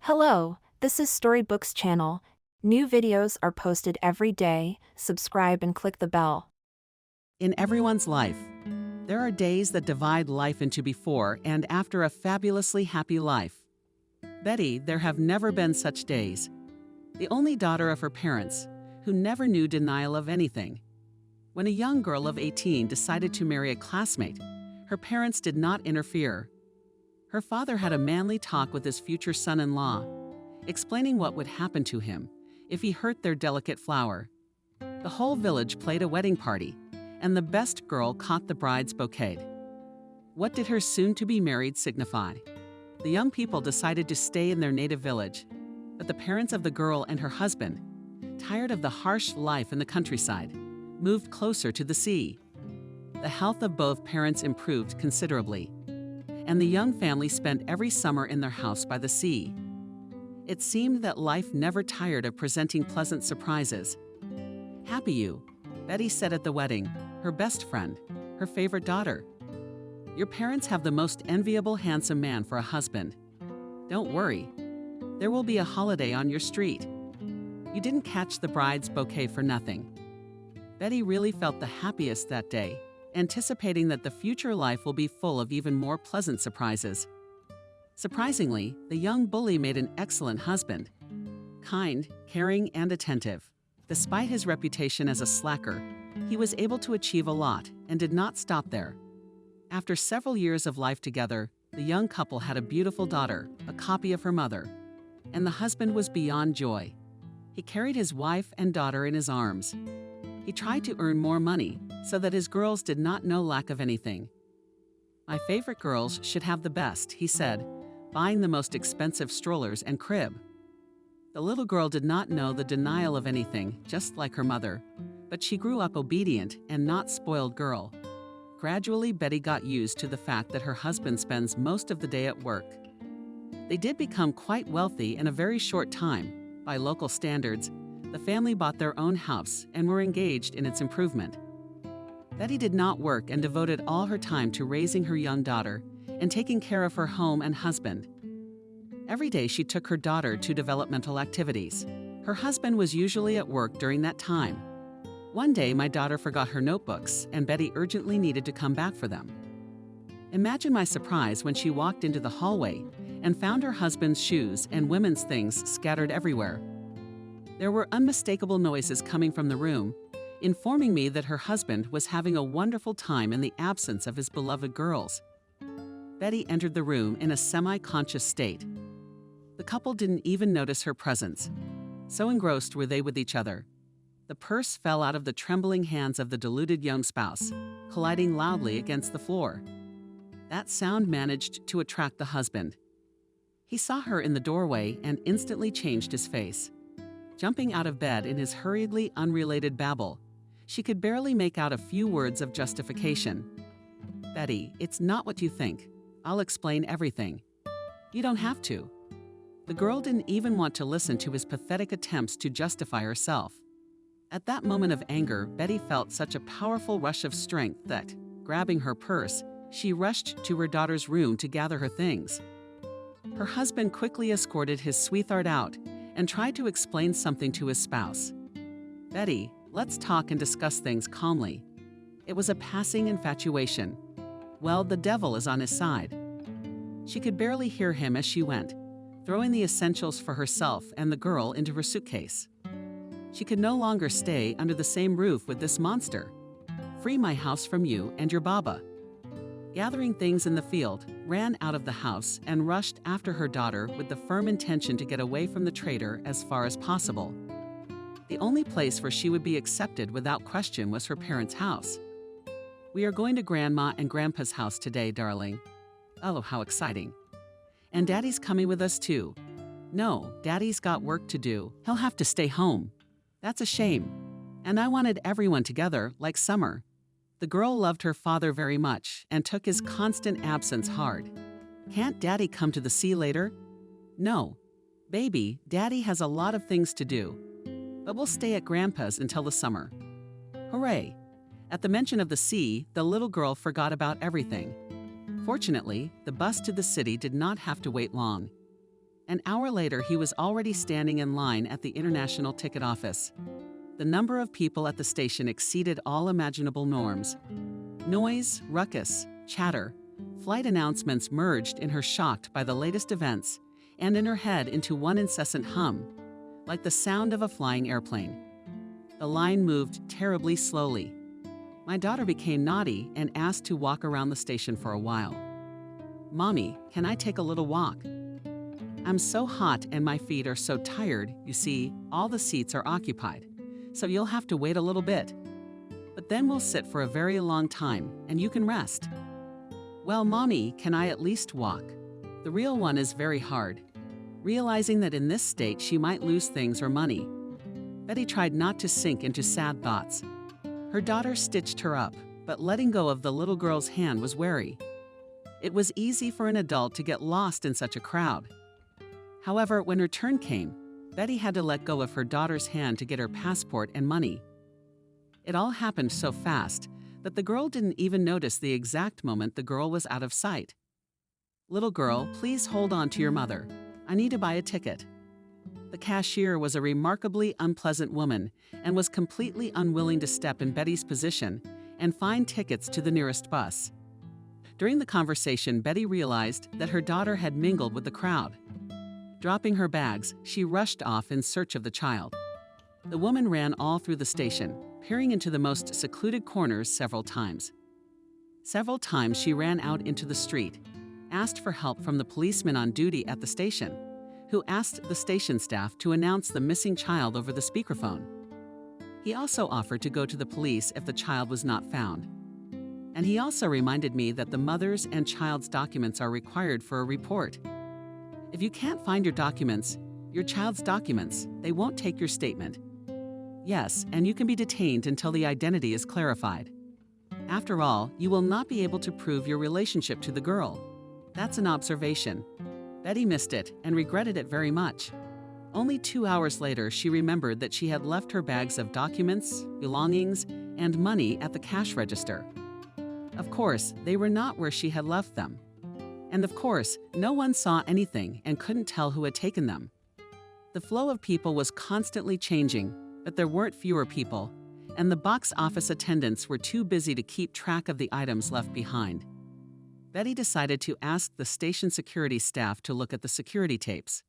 Hello, this is Storybooks channel. New videos are posted every day. Subscribe and click the bell. In everyone's life, there are days that divide life into before and after a fabulously happy life. Betty, there have never been such days. The only daughter of her parents, who never knew denial of anything. When a young girl of 18 decided to marry a classmate, her parents did not interfere. Her father had a manly talk with his future son-in-law, explaining what would happen to him if he hurt their delicate flower. The whole village played a wedding party, and the best girl caught the bride's bouquet. What did her soon-to-be married signify? The young people decided to stay in their native village, but the parents of the girl and her husband, tired of the harsh life in the countryside, moved closer to the sea. The health of both parents improved considerably, and the young family spent every summer in their house by the sea. It seemed that life never tired of presenting pleasant surprises. "Happy you," Betty said at the wedding, her best friend, her favorite daughter. "Your parents have the most enviable handsome man for a husband. Don't worry, there will be a holiday on your street. You didn't catch the bride's bouquet for nothing." Betty really felt the happiest that day, anticipating that the future life will be full of even more pleasant surprises. Surprisingly, the young bully made an excellent husband. Kind, caring, and attentive. Despite his reputation as a slacker, he was able to achieve a lot and did not stop there. After several years of life together, the young couple had a beautiful daughter, a copy of her mother, and the husband was beyond joy. He carried his wife and daughter in his arms. He tried to earn more money so that his girls did not know lack of anything. "My favorite girls should have the best," he said, buying the most expensive strollers and crib. The little girl did not know the denial of anything, just like her mother, but she grew up obedient and not spoiled girl. Gradually, Betty got used to the fact that her husband spends most of the day at work. They did become quite wealthy in a very short time. By local standards, the family bought their own house and were engaged in its improvement. Betty did not work and devoted all her time to raising her young daughter and taking care of her home and husband. Every day she took her daughter to developmental activities. Her husband was usually at work during that time. One day my daughter forgot her notebooks and Betty urgently needed to come back for them. Imagine my surprise when she walked into the hallway and found her husband's shoes and women's things scattered everywhere. There were unmistakable noises coming from the room, informing me that her husband was having a wonderful time in the absence of his beloved girls. Betty entered the room in a semi-conscious state. The couple didn't even notice her presence. So engrossed were they with each other. The purse fell out of the trembling hands of the deluded young spouse, colliding loudly against the floor. That sound managed to attract the husband. He saw her in the doorway and instantly changed his face. Jumping out of bed in his hurriedly unrelated babble, she could barely make out a few words of justification. "Betty, it's not what you think. I'll explain everything." "You don't have to." The girl didn't even want to listen to his pathetic attempts to justify herself. At that moment of anger, Betty felt such a powerful rush of strength that, grabbing her purse, she rushed to her daughter's room to gather her things. Her husband quickly escorted his sweetheart out and tried to explain something to his spouse. "Betty, let's talk and discuss things calmly. It was a passing infatuation. Well, the devil is on his side." She could barely hear him as she went, throwing the essentials for herself and the girl into her suitcase. She could no longer stay under the same roof with this monster. "Free my house from you and your baba." Gathering things in the field, ran out of the house and rushed after her daughter with the firm intention to get away from the traitor as far as possible. The only place where she would be accepted without question was her parents' house. "We are going to Grandma and Grandpa's house today, darling." "Oh, how exciting." "And Daddy's coming with us too." "No, Daddy's got work to do. He'll have to stay home." "That's a shame. And I wanted everyone together, like summer." The girl loved her father very much and took his constant absence hard. "Can't Daddy come to the sea later?" "No. Baby, Daddy has a lot of things to do. But we'll stay at Grandpa's until the summer." Hooray! At the mention of the sea, the little girl forgot about everything. Fortunately, the bus to the city did not have to wait long. An hour later, he was already standing in line at the international ticket office. The number of people at the station exceeded all imaginable norms. Noise, ruckus, chatter, flight announcements merged in her, shocked by the latest events, and in her head into one incessant hum, like the sound of a flying airplane. The line moved terribly slowly. My daughter became naughty and asked to walk around the station for a while. "Mommy, can I take a little walk?" "I'm so hot and my feet are so tired. You see, all the seats are occupied, so you'll have to wait a little bit. But then we'll sit for a very long time and you can rest." "Well, Mommy, can I at least walk?" The real one is very hard. Realizing that in this state she might lose things or money, Betty tried not to sink into sad thoughts. Her daughter stitched her up, but letting go of the little girl's hand was wary. It was easy for an adult to get lost in such a crowd. However, when her turn came, Betty had to let go of her daughter's hand to get her passport and money. It all happened so fast that the girl didn't even notice the exact moment the girl was out of sight. "Little girl, please hold on to your mother. I need to buy a ticket." The cashier was a remarkably unpleasant woman and was completely unwilling to step in Betty's position and find tickets to the nearest bus. During the conversation, Betty realized that her daughter had mingled with the crowd. Dropping her bags, she rushed off in search of the child. The woman ran all through the station, peering into the most secluded corners several times. Several times she ran out into the street, asked for help from the policeman on duty at the station, who asked the station staff to announce the missing child over the speakerphone. He also offered to go to the police if the child was not found. And he also reminded me that the mother's and child's documents are required for a report. If you can't find your documents, your child's documents, they won't take your statement. Yes, and you can be detained until the identity is clarified. After all, you will not be able to prove your relationship to the girl. That's an observation. Betty missed it and regretted it very much. Only 2 hours later, she remembered that she had left her bags of documents, belongings, and money at the cash register. Of course, they were not where she had left them. And of course, no one saw anything and couldn't tell who had taken them. The flow of people was constantly changing, but there weren't fewer people, and the box office attendants were too busy to keep track of the items left behind. Betty decided to ask the station security staff to look at the security tapes.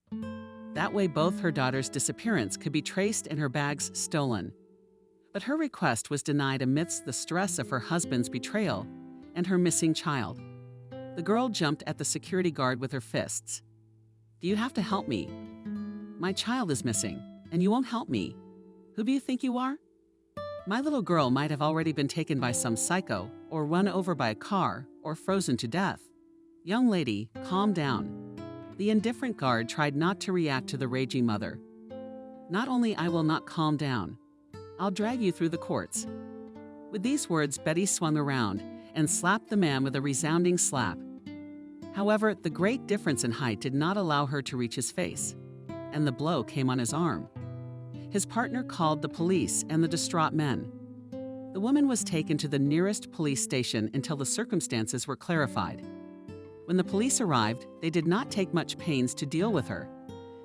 That way both her daughter's disappearance could be traced and her bags stolen. But her request was denied amidst the stress of her husband's betrayal and her missing child. The girl jumped at the security guard with her fists. "Do you have to help me? My child is missing, and you won't help me. Who do you think you are? My little girl might have already been taken by some psycho, or run over by a car, or frozen to death. Young lady, calm down." The indifferent guard tried not to react to the raging mother. "Not only I will not calm down, I'll drag you through the courts." With these words, Betty swung around and slapped the man with a resounding slap. However, the great difference in height did not allow her to reach his face, and the blow came on his arm. His partner called the police and the distraught men. The woman was taken to the nearest police station until the circumstances were clarified. When the police arrived, they did not take much pains to deal with her,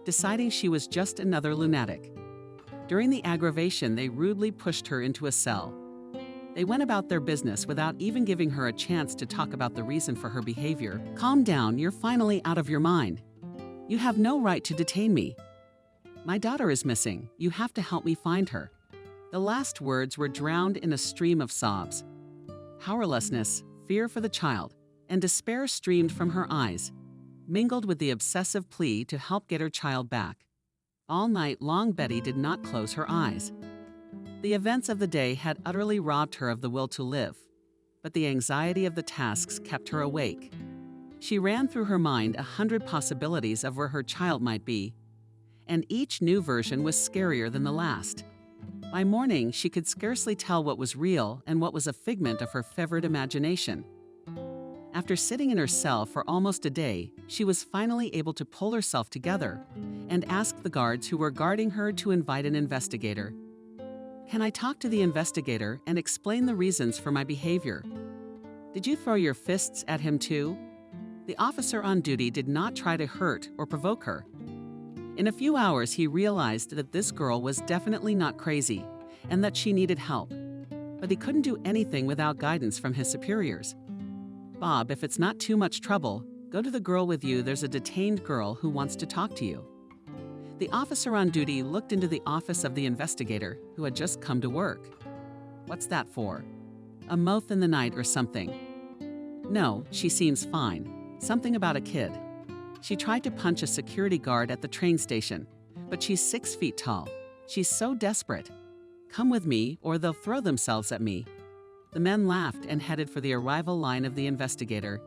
deciding she was just another lunatic. During the aggravation, they rudely pushed her into a cell. They went about their business without even giving her a chance to talk about the reason for her behavior. "Calm down, you're finally out of your mind. You have no right to detain me. My daughter is missing. You have to help me find her." The last words were drowned in a stream of sobs. Powerlessness, fear for the child, and despair streamed from her eyes, mingled with the obsessive plea to help get her child back. All night long, Betty did not close her eyes. The events of the day had utterly robbed her of the will to live, but the anxiety of the tasks kept her awake. She ran through her mind 100 possibilities of where her child might be, and each new version was scarier than the last. By morning, she could scarcely tell what was real and what was a figment of her fevered imagination. After sitting in her cell for almost a day, she was finally able to pull herself together and ask the guards who were guarding her to invite an investigator. "Can I talk to the investigator and explain the reasons for my behavior? Did you throw your fists at him too?" The officer on duty did not try to hurt or provoke her. In a few hours, he realized that this girl was definitely not crazy and that she needed help. But he couldn't do anything without guidance from his superiors. "Bob, if it's not too much trouble, go to the girl with you. There's a detained girl who wants to talk to you." The officer on duty looked into the office of the investigator, who had just come to work. "What's that for? A moth in the night or something?" "No, she seems fine. Something about a kid. She tried to punch a security guard at the train station, but she's 6 feet tall. She's so desperate. Come with me or they'll throw themselves at me." The men laughed and headed for the arrival line of the investigator.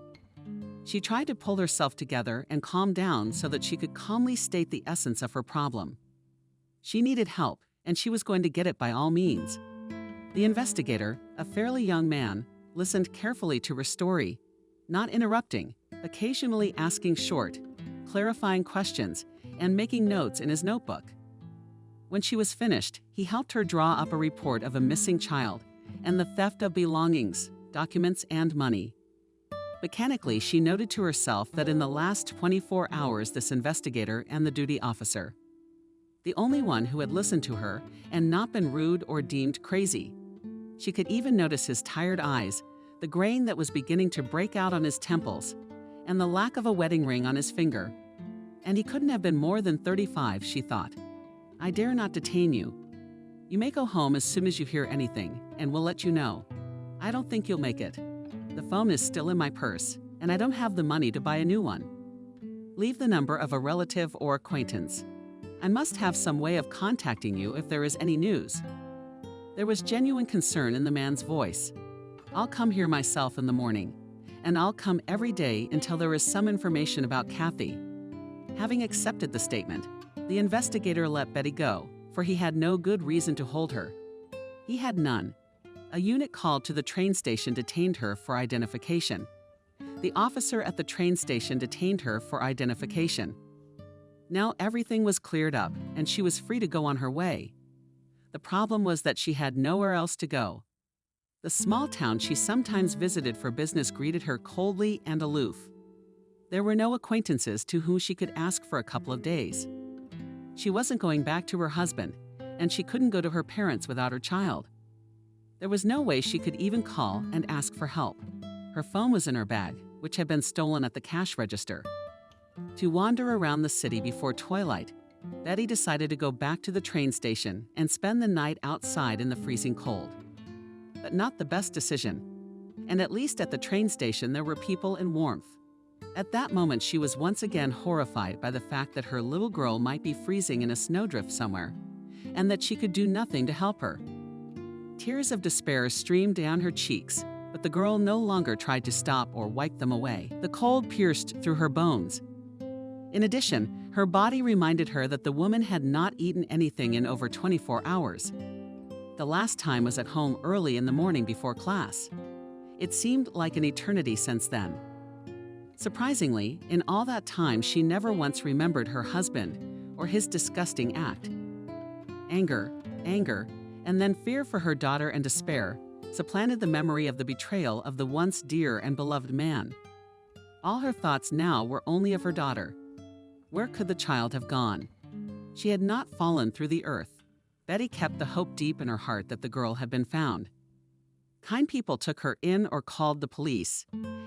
She tried to pull herself together and calm down so that she could calmly state the essence of her problem. She needed help, and she was going to get it by all means. The investigator, a fairly young man, listened carefully to her story, not interrupting, occasionally asking short, clarifying questions, and making notes in his notebook. When she was finished, he helped her draw up a report of a missing child and the theft of belongings, documents, and money. Mechanically, she noted to herself that in the last 24 hours, this investigator and the duty officer, the only one who had listened to her and not been rude or deemed crazy. She could even notice his tired eyes, the grain that was beginning to break out on his temples, and the lack of a wedding ring on his finger. And he couldn't have been more than 35, she thought. "I dare not detain you. You may go home as soon as you hear anything, and we'll let you know. I don't think you'll make it. The phone is still in my purse, and I don't have the money to buy a new one. Leave the number of a relative or acquaintance. I must have some way of contacting you if there is any news." There was genuine concern in the man's voice. "I'll come here myself in the morning, and I'll come every day until there is some information about Kathy." Having accepted the statement, the investigator let Betty go, for he had no good reason to hold her. He had none. A unit called to the train station detained her for identification. The officer at the train station detained her for identification. Now everything was cleared up, and she was free to go on her way. The problem was that she had nowhere else to go. The small town she sometimes visited for business greeted her coldly and aloof. There were no acquaintances to whom she could ask for a couple of days. She wasn't going back to her husband, and she couldn't go to her parents without her child. There was no way she could even call and ask for help. Her phone was in her bag, which had been stolen at the cash register. To wander around the city before twilight, Betty decided to go back to the train station and spend the night outside in the freezing cold. But not the best decision. And at least at the train station there were people and warmth. At that moment she was once again horrified by the fact that her little girl might be freezing in a snowdrift somewhere, and that she could do nothing to help her. Tears of despair streamed down her cheeks, but the girl no longer tried to stop or wipe them away. The cold pierced through her bones. In addition, her body reminded her that the woman had not eaten anything in over 24 hours. The last time was at home early in the morning before class. It seemed like an eternity since then. Surprisingly, in all that time, she never once remembered her husband or his disgusting act. Anger, and then fear for her daughter and despair supplanted the memory of the betrayal of the once dear and beloved man. All her thoughts now were only of her daughter. Where could the child have gone? She had not fallen through the earth. Betty kept the hope deep in her heart that the girl had been found. Kind people took her in or called the police,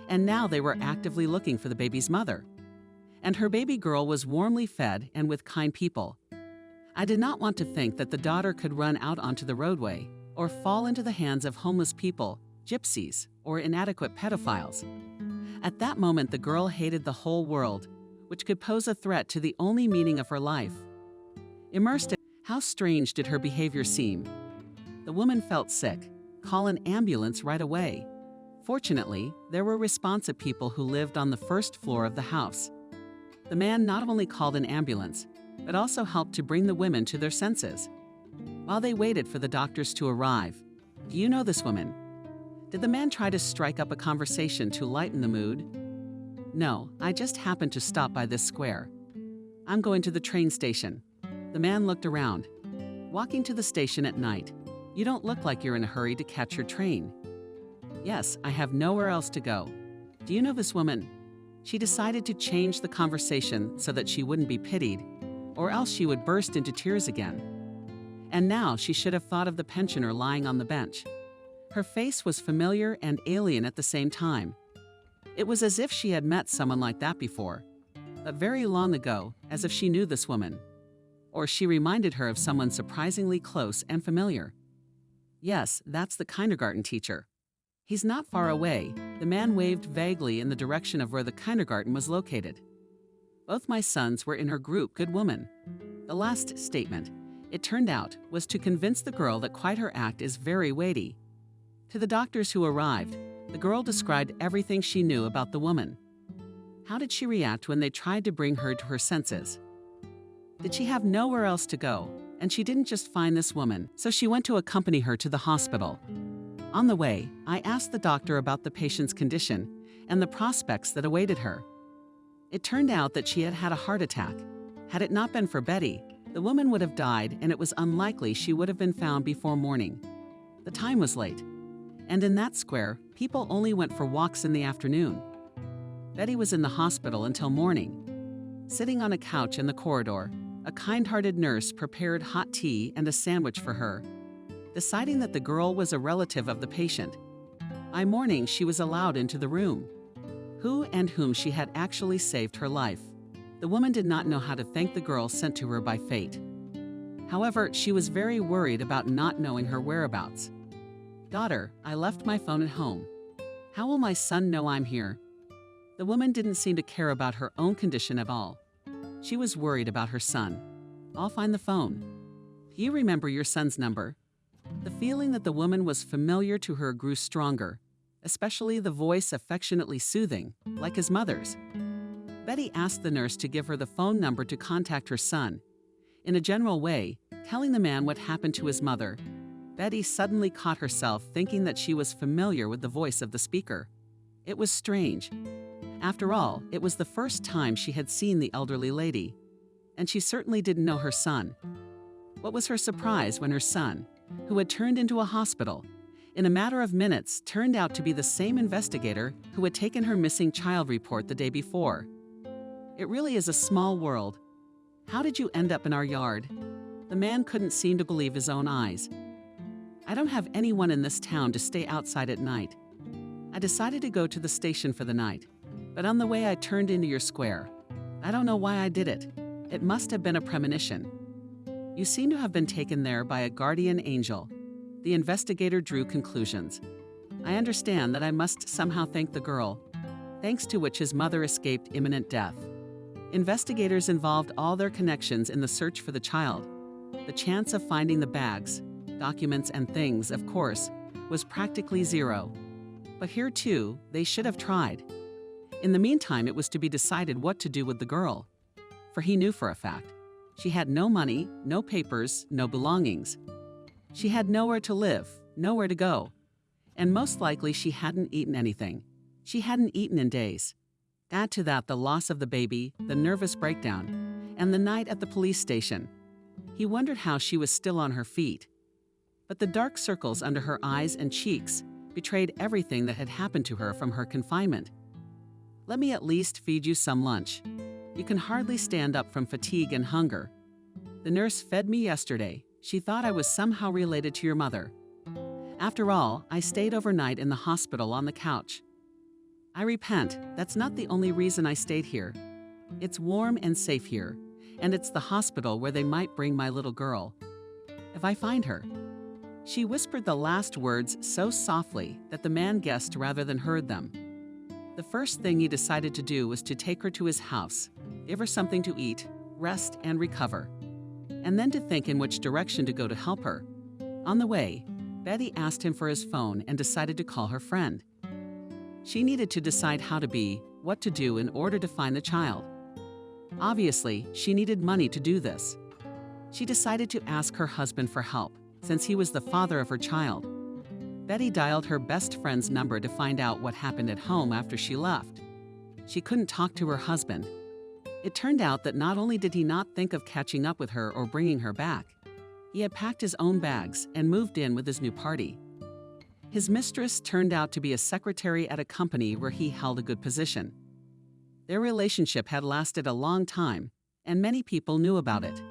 and now they were actively looking for the baby's mother. And her baby girl was warmly fed and with kind people. I did not want to think that the daughter could run out onto the roadway or fall into the hands of homeless people, gypsies, or inadequate pedophiles. At that moment, the girl hated the whole world, which could pose a threat to the only meaning of her life. Immersed in how strange did her behavior seem? The woman felt sick. Call an ambulance right away. Fortunately, there were responsive people who lived on the first floor of the house. The man not only called an ambulance, but also helped to bring the women to their senses. While they waited for the doctors to arrive, do you know this woman? Did the man try to strike up a conversation to lighten the mood? No, I just happened to stop by this square. I'm going to the train station. The man looked around. Walking to the station at night, you don't look like you're in a hurry to catch your train. Yes, I have nowhere else to go. Do you know this woman? She decided to change the conversation so that she wouldn't be pitied. or else she would burst into tears again. And now she should have thought of the pensioner lying on the bench. Her face was familiar and alien at the same time. It was as if she had met someone like that before, but very long ago, as if she knew this woman. Or she reminded her of someone surprisingly close and familiar. Yes, that's the kindergarten teacher. He's not far away. The man waved vaguely in the direction of where the kindergarten was located. Both my sons were in her group, good woman. The last statement, it turned out, was to convince the girl that quite her act is very weighty. To the doctors who arrived, the girl described everything she knew about the woman. How did she react when they tried to bring her to her senses? Did she have nowhere else to go, and she didn't just find this woman, so she went to accompany her to the hospital? On the way, I asked the doctor about the patient's condition and the prospects that awaited her. It turned out that she had had a heart attack. Had it not been for Betty, the woman would have died, and it was unlikely she would have been found before morning. The time was late, and in that square, people only went for walks in the afternoon. Betty was in the hospital until morning. Sitting on a couch in the corridor, a kind-hearted nurse prepared hot tea and a sandwich for her. Deciding that the girl was a relative of the patient, by morning she was allowed into the room. Who and whom she had actually saved her life. The woman did not know how to thank the girl sent to her by fate. However, she was very worried about not knowing her whereabouts. "Daughter, I left my phone at home. How will my son know I'm here?" The woman didn't seem to care about her own condition at all. She was worried about her son. "I'll find the phone." "Do you remember your son's number?" The feeling that the woman was familiar to her grew stronger, especially the voice affectionately soothing, like his mother's. Betty asked the nurse to give her the phone number to contact her son. In a general way, telling the man what happened to his mother, Betty suddenly caught herself thinking that she was familiar with the voice of the speaker. It was strange. After all, it was the first time she had seen the elderly lady, and she certainly didn't know her son. What was her surprise when her son, who had turned into a hospital, in a matter of minutes turned out to be the same investigator who had taken her missing child report the day before. It really is a small world. "How did you end up in our yard?" The man couldn't seem to believe his own eyes. "I don't have anyone in this town to stay outside at night. I decided to go to the station for the night, but on the way I turned into your square. I don't know why I did it. It must have been a premonition. You seem to have been taken there by a guardian angel." The investigator drew conclusions. "I understand that I must somehow thank the girl, thanks to which his mother escaped imminent death." Investigators involved all their connections in the search for the child. The chance of finding the bags, documents, and things, of course, was practically zero. But here, too, they should have tried. In the meantime, it was to be decided what to do with the girl. For he knew for a fact, she had no money, no papers, no belongings. She had nowhere to live, nowhere to go. And most likely she hadn't eaten anything. She hadn't eaten in days. Add to that the loss of the baby, the nervous breakdown, and the night at the police station. He wondered how she was still on her feet. But the dark circles under her eyes and cheeks betrayed everything that had happened to her from her confinement. "Let me at least feed you some lunch. You can hardly stand up from fatigue and hunger. The nurse fed me yesterday. She thought I was somehow related to your mother. After all, I stayed overnight in the hospital on the couch. I repent, that's not the only reason I stayed here. It's warm and safe here, and it's the hospital where they might bring my little girl. If I find her." She whispered the last words so softly that the man guessed rather than heard them. The first thing he decided to do was to take her to his house, give her something to eat, rest, and recover, and then to think in which direction to go to help her. On the way, Betty asked him for his phone and decided to call her friend. She needed to decide how to be, what to do in order to find the child. Obviously, she needed money to do this. She decided to ask her husband for help, since he was the father of her child. Betty dialed her best friend's number to find out what happened at home after she left. She couldn't talk to her husband. It turned out that not only did he not think of catching up with her or bringing her back, he had packed his own bags and moved in with his new party. His mistress turned out to be a secretary at a company where he held a good position. Their relationship had lasted a long time, and many people knew about it.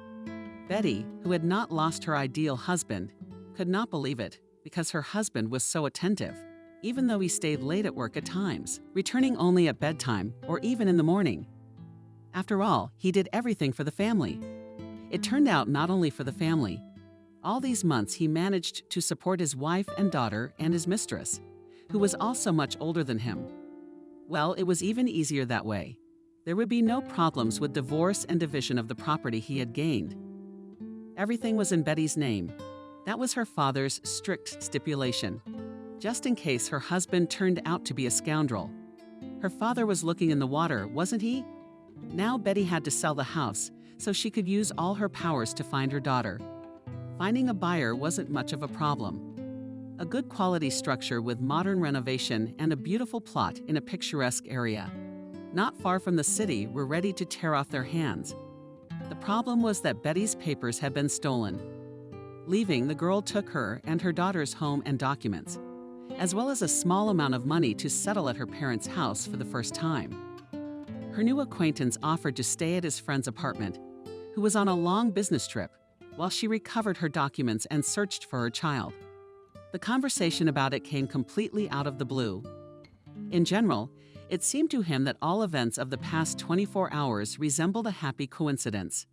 Betty, who had not lost her ideal husband, could not believe it because her husband was so attentive, even though he stayed late at work at times, returning only at bedtime or even in the morning. After all, he did everything for the family. It turned out not only for the family. All these months he managed to support his wife and daughter and his mistress, who was also much older than him. Well, it was even easier that way. There would be no problems with divorce and division of the property he had gained. Everything was in Betty's name. That was her father's strict stipulation, just in case her husband turned out to be a scoundrel. Her father was looking in the water, wasn't he? Now Betty had to sell the house so she could use all her powers to find her daughter. Finding a buyer wasn't much of a problem. A good quality structure with modern renovation and a beautiful plot in a picturesque area, not far from the city, were ready to tear off their hands. The problem was that Betty's papers had been stolen. Leaving, the girl took her and her daughter's home and documents, as well as a small amount of money to settle at her parents' house for the first time. Her new acquaintance offered to stay at his friend's apartment, who was on a long business trip, while she recovered her documents and searched for her child. The conversation about it came completely out of the blue. In general, it seemed to him that all events of the past 24 hours resembled a happy coincidence.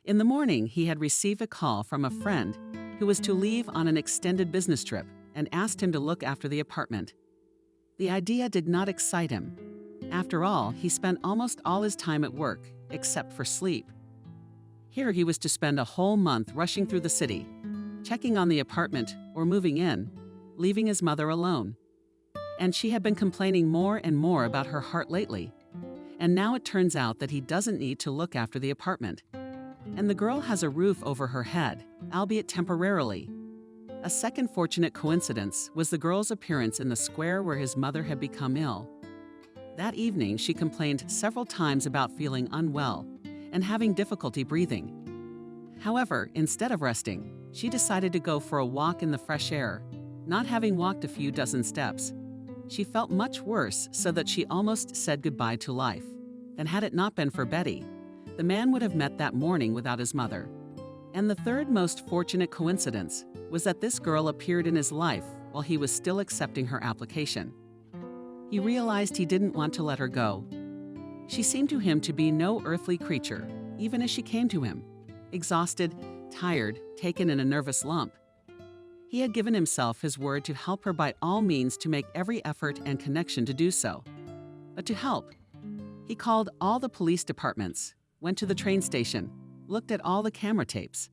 In the morning, he had received a call from a friend who was to leave on an extended business trip and asked him to look after the apartment. The idea did not excite him. After all, he spent almost all his time at work, except for sleep. Here he was to spend a whole month rushing through the city, checking on the apartment or moving in, leaving his mother alone. And she had been complaining more and more about her heart lately. And now it turns out that he doesn't need to look after the apartment. And the girl has a roof over her head, albeit temporarily. A second fortunate coincidence was the girl's appearance in the square where his mother had become ill. That evening, she complained several times about feeling unwell and having difficulty breathing. However, instead of resting, she decided to go for a walk in the fresh air, not having walked a few dozen steps. She felt much worse, so that she almost said goodbye to life. And had it not been for Betty, the man would have met that morning without his mother. And the third most fortunate coincidence was that this girl appeared in his life while he was still accepting her application. He realized he didn't want to let her go. She seemed to him to be no earthly creature, even as she came to him, exhausted, tired, taken in a nervous lump. He had given himself his word to help her by all means, to make every effort and connection to do so. But to help, he called all the police departments, went to the train station, looked at all the camera tapes.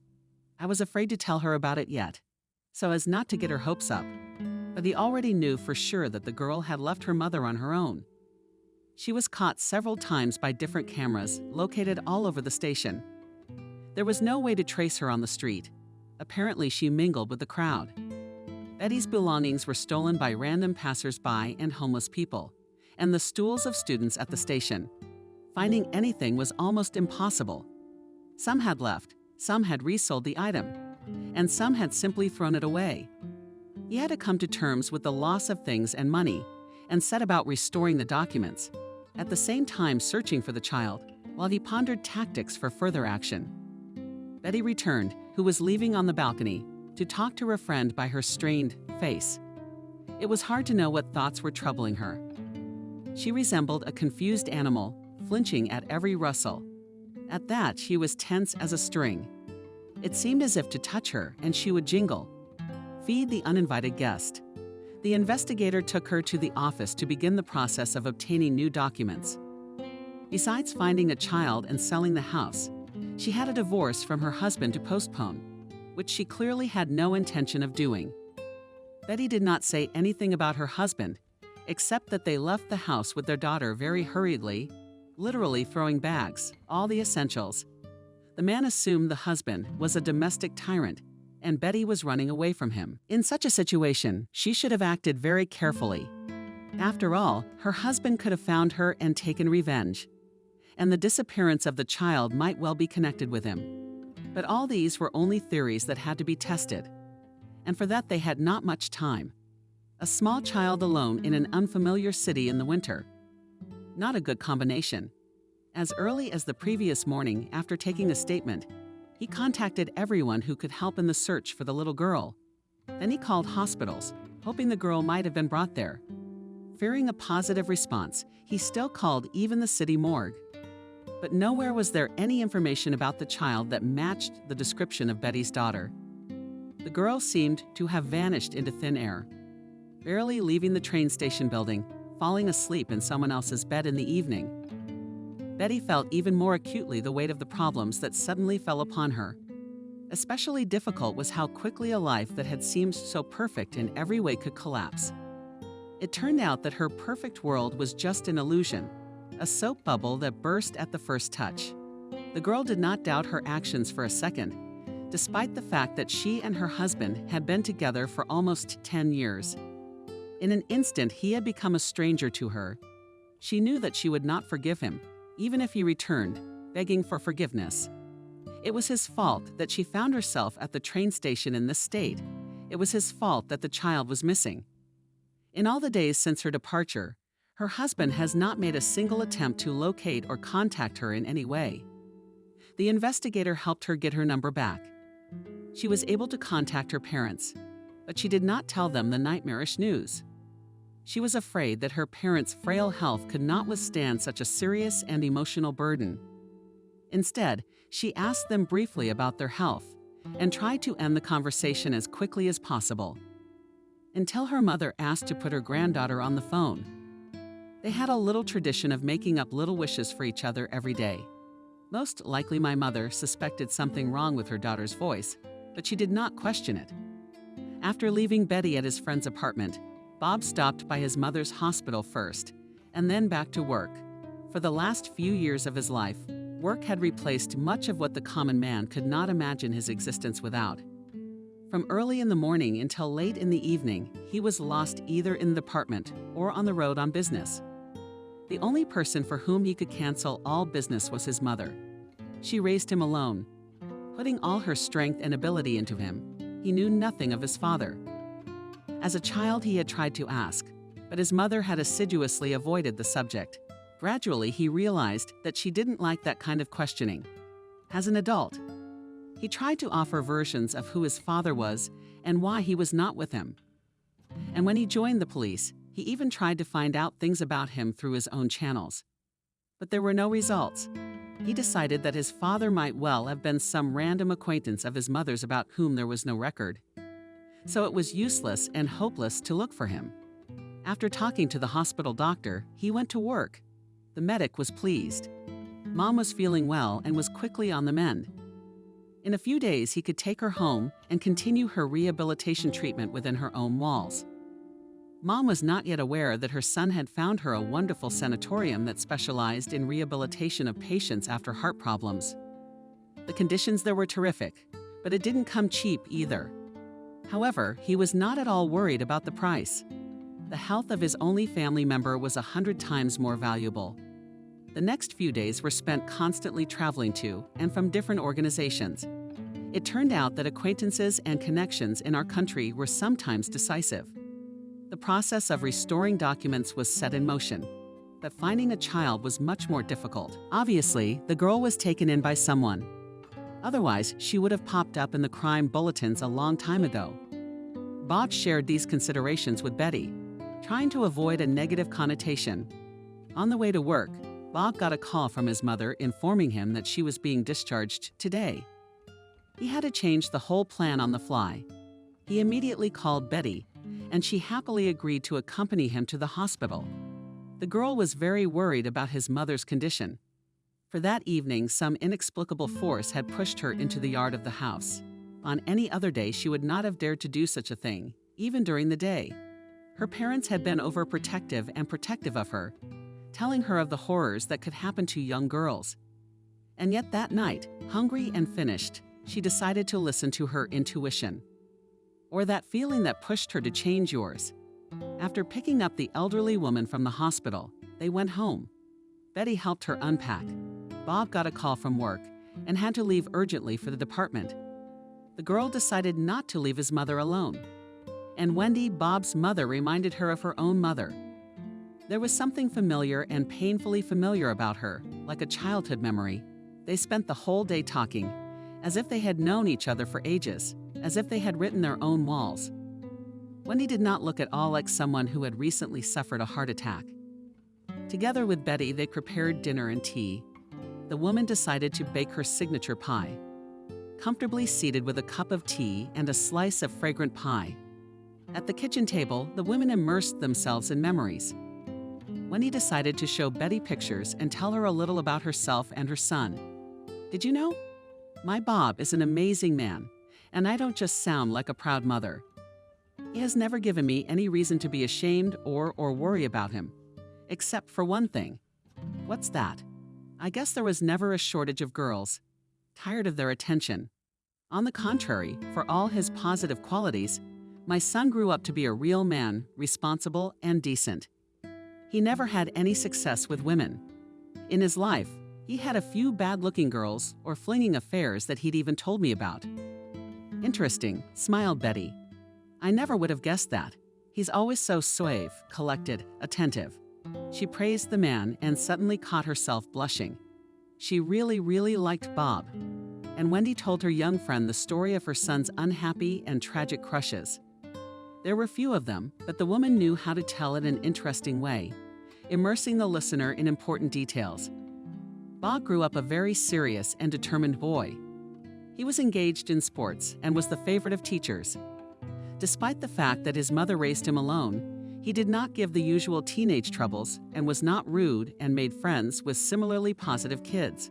I was afraid to tell her about it yet, so as not to get her hopes up. But he already knew for sure that the girl had left her mother on her own. She was caught several times by different cameras located all over the station. There was no way to trace her on the street. Apparently, she mingled with the crowd. Betty's belongings were stolen by random passers-by and homeless people, and the stools of students at the station. Finding anything was almost impossible. Some had left, some had resold the item, and some had simply thrown it away. He had to come to terms with the loss of things and money, and set about restoring the documents, at the same time searching for the child, while he pondered tactics for further action. Betty returned, who was leaving on the balcony, to talk to her friend by her strained face. It was hard to know what thoughts were troubling her. She resembled a confused animal, flinching at every rustle. At that, she was tense as a string. It seemed as if to touch her, and she would jingle. Feed the uninvited guest. The investigator took her to the office to begin the process of obtaining new documents. Besides finding a child and selling the house, she had a divorce from her husband to postpone, which she clearly had no intention of doing. Betty did not say anything about her husband, except that they left the house with their daughter very hurriedly, literally throwing bags, all the essentials. The man assumed the husband was a domestic tyrant, and Betty was running away from him. In such a situation, she should have acted very carefully. After all, her husband could have found her and taken revenge, and the disappearance of the child might well be connected with him. But all these were only theories that had to be tested, and for that they had not much time. A small child alone in an unfamiliar city in the winter. Not a good combination. As early as the previous morning, after taking a statement, he contacted everyone who could help in the search for the little girl. Then he called hospitals, hoping the girl might have been brought there. Fearing a positive response, he still called even the city morgue. But nowhere was there any information about the child that matched the description of Betty's daughter. The girl seemed to have vanished into thin air. Barely leaving the train station building, falling asleep in someone else's bed in the evening, Betty felt even more acutely the weight of the problems that suddenly fell upon her. Especially difficult was how quickly a life that had seemed so perfect in every way could collapse. It turned out that her perfect world was just an illusion, a soap bubble that burst at the first touch. The girl did not doubt her actions for a second, despite the fact that she and her husband had been together for almost 10 years. In an instant, he had become a stranger to her. She knew that she would not forgive him, even if he returned, begging for forgiveness. It was his fault that she found herself at the train station in this state. It was his fault that the child was missing. In all the days since her departure, her husband has not made a single attempt to locate or contact her in any way. The investigator helped her get her number back. She was able to contact her parents, but she did not tell them the nightmarish news. She was afraid that her parents' frail health could not withstand such a serious and emotional burden. Instead, she asked them briefly about their health and tried to end the conversation as quickly as possible, until her mother asked to put her granddaughter on the phone. They had a little tradition of making up little wishes for each other every day. Most likely my mother suspected something wrong with her daughter's voice, but she did not question it. After leaving Betty at his friend's apartment, Bob stopped by his mother's hospital first, and then back to work. For the last few years of his life, work had replaced much of what the common man could not imagine his existence without. From early in the morning until late in the evening, he was lost either in the department or on the road on business. The only person for whom he could cancel all business was his mother. She raised him alone, putting all her strength and ability into him. He knew nothing of his father. As a child, he had tried to ask, but his mother had assiduously avoided the subject. Gradually, he realized that she didn't like that kind of questioning. As an adult, he tried to offer versions of who his father was and why he was not with him. And when he joined the police, he even tried to find out things about him through his own channels. But there were no results. He decided that his father might well have been some random acquaintance of his mother's about whom there was no record. So it was useless and hopeless to look for him. After talking to the hospital doctor, he went to work. The medic was pleased. Mom was feeling well and was quickly on the mend. In a few days, he could take her home and continue her rehabilitation treatment within her own walls. Mom was not yet aware that her son had found her a wonderful sanatorium that specialized in rehabilitation of patients after heart problems. The conditions there were terrific, but it didn't come cheap either. However, he was not at all worried about the price. The health of his only family member was 100 times more valuable. The next few days were spent constantly traveling to and from different organizations. It turned out that acquaintances and connections in our country were sometimes decisive. The process of restoring documents was set in motion, but finding a child was much more difficult. Obviously, the girl was taken in by someone. Otherwise, she would have popped up in the crime bulletins a long time ago. Bob shared these considerations with Betty, trying to avoid a negative connotation. On the way to work, Bob got a call from his mother informing him that she was being discharged today. He had to change the whole plan on the fly. He immediately called Betty, and she happily agreed to accompany him to the hospital. The girl was very worried about his mother's condition. For that evening, some inexplicable force had pushed her into the yard of the house. On any other day, she would not have dared to do such a thing, even during the day. Her parents had been overprotective and protective of her, telling her of the horrors that could happen to young girls. And yet that night, hungry and finished, she decided to listen to her intuition. Or that feeling that pushed her to change yours. After picking up the elderly woman from the hospital, they went home. Betty helped her unpack. Bob got a call from work and had to leave urgently for the department. The girl decided not to leave his mother alone. And Wendy, Bob's mother, reminded her of her own mother. There was something familiar and painfully familiar about her, like a childhood memory. They spent the whole day talking, as if they had known each other for ages, as if they had written their own walls. Wendy did not look at all like someone who had recently suffered a heart attack. Together with Betty, they prepared dinner and tea. The woman decided to bake her signature pie. Comfortably seated with a cup of tea and a slice of fragrant pie. At the kitchen table, the women immersed themselves in memories. Wendy decided to show Betty pictures and tell her a little about herself and her son. Did you know? My Bob is an amazing man, and I don't just sound like a proud mother. He has never given me any reason to be ashamed or worry about him. Except for one thing. What's that? I guess there was never a shortage of girls. Tired of their attention. On the contrary, for all his positive qualities, my son grew up to be a real man, responsible and decent. He never had any success with women. In his life, he had a few bad-looking girls or flinging affairs that he'd even told me about. Interesting, smiled Betty. I never would have guessed that. He's always so suave, collected, attentive. She praised the man and suddenly caught herself blushing. She really liked Bob. And Wendy told her young friend the story of her son's unhappy and tragic crushes. There were few of them, but the woman knew how to tell it in an interesting way, immersing the listener in important details. Bob grew up a very serious and determined boy. He was engaged in sports and was the favorite of teachers. Despite the fact that his mother raised him alone, he did not give the usual teenage troubles and was not rude and made friends with similarly positive kids.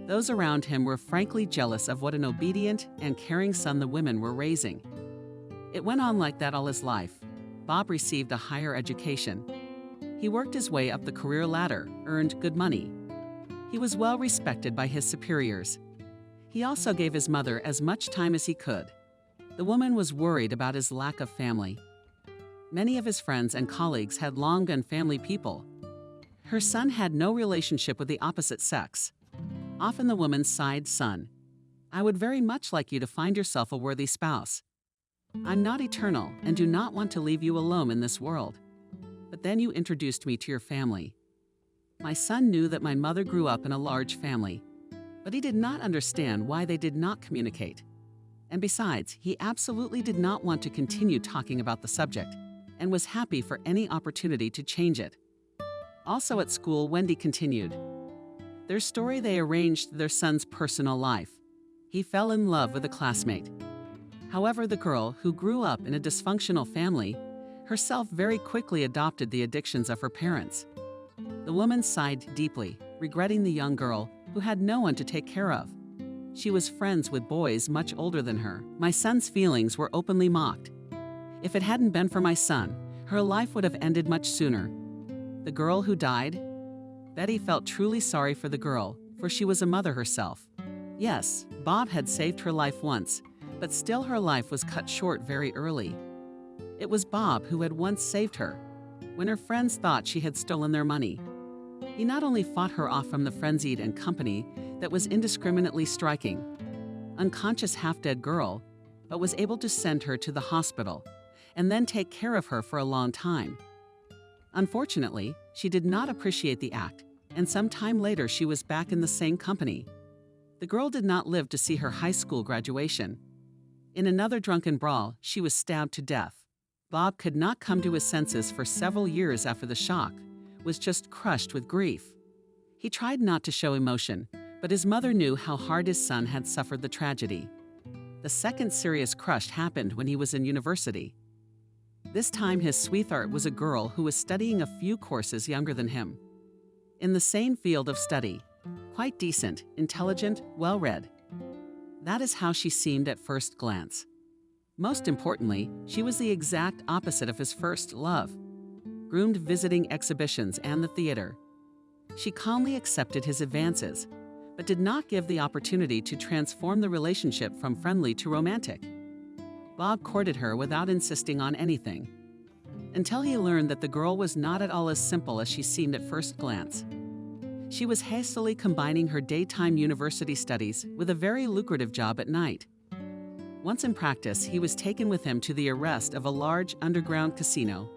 Those around him were frankly jealous of what an obedient and caring son the women were raising. It went on like that all his life. Bob received a higher education. He worked his way up the career ladder, earned good money. He was well respected by his superiors. He also gave his mother as much time as he could. The woman was worried about his lack of family. Many of his friends and colleagues had long been family people. Her son had no relationship with the opposite sex. Often the woman sighed, "Son, I would very much like you to find yourself a worthy spouse. I'm not eternal and do not want to leave you alone in this world. But then you introduced me to your family." My son knew that my mother grew up in a large family, but he did not understand why they did not communicate. And besides, he absolutely did not want to continue talking about the subject and was happy for any opportunity to change it. Also at school, Wendy continued. Their story, they arranged their son's personal life. He fell in love with a classmate. However, the girl, who grew up in a dysfunctional family, herself very quickly adopted the addictions of her parents. The woman sighed deeply, regretting the young girl who had no one to take care of. She was friends with boys much older than her. My son's feelings were openly mocked. If it hadn't been for my son, her life would have ended much sooner. The girl who died? Betty felt truly sorry for the girl, for she was a mother herself. Yes, Bob had saved her life once, but still her life was cut short very early. It was Bob who had once saved her, when her friends thought she had stolen their money. He not only fought her off from the frenzied and company that was indiscriminately striking, unconscious half-dead girl, but was able to send her to the hospital and then take care of her for a long time. Unfortunately, she did not appreciate the act, and some time later she was back in the same company. The girl did not live to see her high school graduation. In another drunken brawl, she was stabbed to death. Bob could not come to his senses for several years after the shock, was just crushed with grief. He tried not to show emotion, but his mother knew how hard his son had suffered the tragedy. The second serious crush happened when he was in university. This time his sweetheart was a girl who was studying a few courses younger than him. In the same field of study, quite decent, intelligent, well-read. That is how she seemed at first glance. Most importantly, she was the exact opposite of his first love. Groomed visiting exhibitions and the theater. She calmly accepted his advances, but did not give the opportunity to transform the relationship from friendly to romantic. Bob courted her without insisting on anything, until he learned that the girl was not at all as simple as she seemed at first glance. She was hastily combining her daytime university studies with a very lucrative job at night. Once in practice, he was taken with him to the arrest of a large underground casino.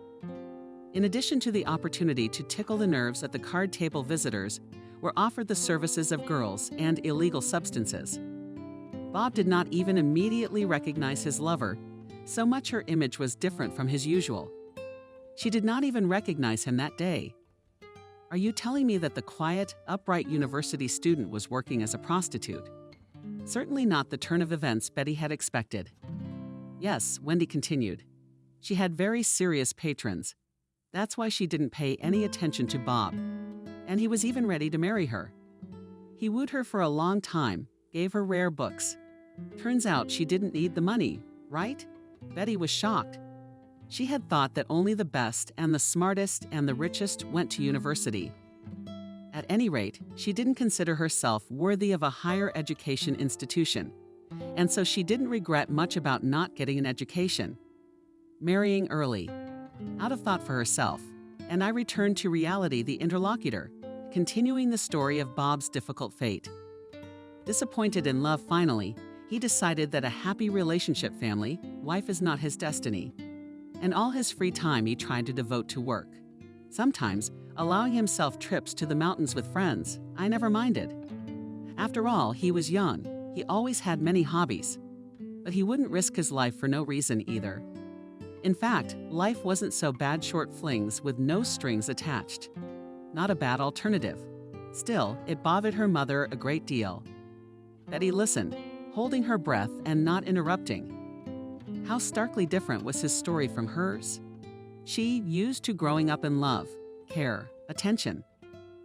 In addition to the opportunity to tickle the nerves at the card table visitors, were offered the services of girls and illegal substances. Bob did not even immediately recognize his lover, so much her image was different from his usual. She did not even recognize him that day. Are you telling me that the quiet, upright university student was working as a prostitute? Certainly not the turn of events Betty had expected. Yes, Wendy continued. She had very serious patrons. That's why she didn't pay any attention to Bob, and he was even ready to marry her. He wooed her for a long time, gave her rare books. Turns out she didn't need the money, right? Betty was shocked. She had thought that only the best and the smartest and the richest went to university. At any rate, she didn't consider herself worthy of a higher education institution, and so she didn't regret much about not getting an education. Marrying early. Out of thought for herself, and I returned to reality, the interlocutor, continuing the story of Bob's difficult fate. Disappointed in love finally, he decided that a happy relationship wife is not his destiny. And all his free time he tried to devote to work. Sometimes, allowing himself trips to the mountains with friends, I never minded. After all, he was young. He always had many hobbies. But he wouldn't risk his life for no reason either. In fact, life wasn't so bad. Short flings with no strings attached. Not a bad alternative. Still, it bothered her mother a great deal. Betty listened, holding her breath and not interrupting. How starkly different was his story from hers. She, used to growing up in love, care, attention.